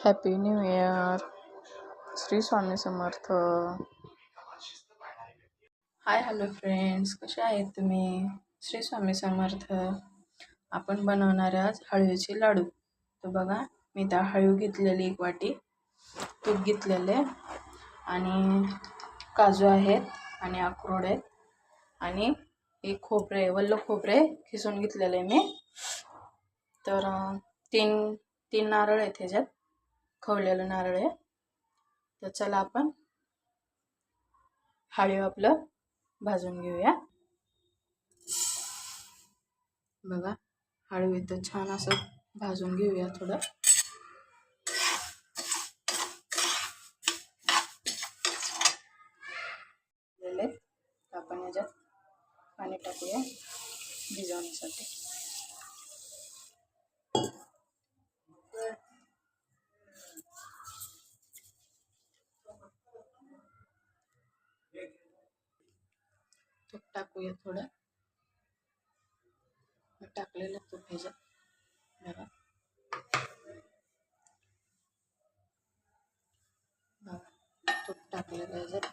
Happy new year. Shri Swami Samarth. Hi hello friends, कसे आहेत तुम्ही? श्री स्वामी समर्थ. आपण बनवणार आज हळवीचे लाडू. तर बघा, मी त्या हळवी घेतलेली 1 वाटी, तूप घेतलेले आणि काजू आहेत आणि अक्रोड आहेत आणि एक खोबरे, वल्ल खोबरे खिसून घेतलेले मी. तर तीन नारळ आहेत ह्याच्यात, खवलेलं नारळ आहे. तर चला आपण हळवी आपलं भाजून घेऊया. बघा, हळवी तर छान असं भाजून घेऊया थोडं. आपण याच्यात पाणी टाकूया भिजवण्यासाठी. तूप टाकूया थोडं. टाकलेलं तूप ह्याच्यात बघा. तूप टाकलेलं ह्याच्यात.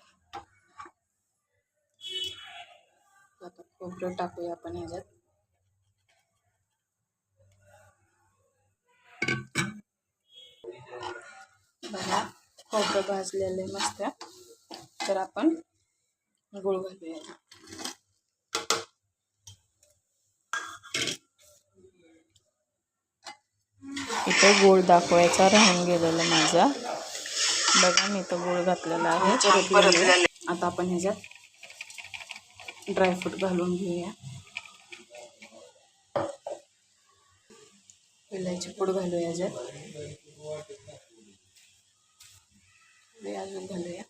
आता खोबरं टाकूया आपण ह्याच्यात. बघा, खोबरं भाजलेले मस्त. तर आपण गूळ घालूया. इथे गूळ दाखवायचा राहून गेलेला माझा. बघा, मी तो गूळ घातलेला आहे. आता आपण ह्याच्यात ड्रायफ्रूट घालून घेऊया. वेलची पूड घालूया ह्याच्यात. अजून घालूया.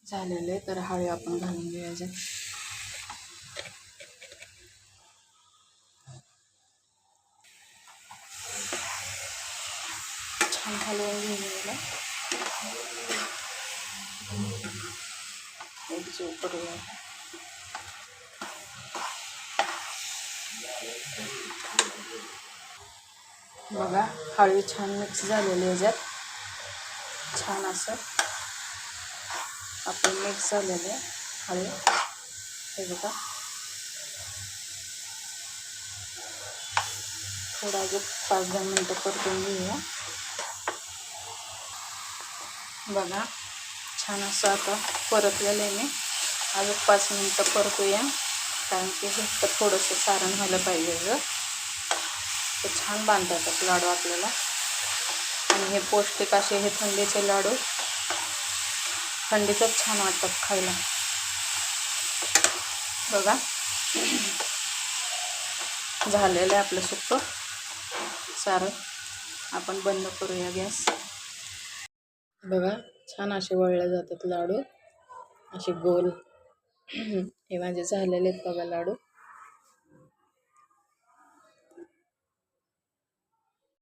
झालेले तर हळवी आपण घालून घेऊया ह्याच्यात. छान हलवून घेऊया. एकजीव करूया. बघा, हळवी छान मिक्स झालेली ह्याच्यात. छान असं आपण मिक्स झालेलं आहे हळवी. हे बघा, थोडा अजून 5-10 मिनटं परतून घेऊया. बघा, छान असं आता परतलेलं आहे मी. अजून 5 मिनटं परतूया, कारण की घट्ट थोडंसं सारण व्हायला पाहिजे जर. तर छान बांधतात लाडू आपल्याला. आणि हे पौष्टिक असे हे थंडीचे लाडू थंडीतच छान वाटतात खायला. बघा, झालेलं आहे आपलं सुक्कं सारण. आपण बंद करूया गॅस. बघा, छान असे वळले जातात लाडू, असे गोल. हे माझे झालेले आहेत बघा लाडू.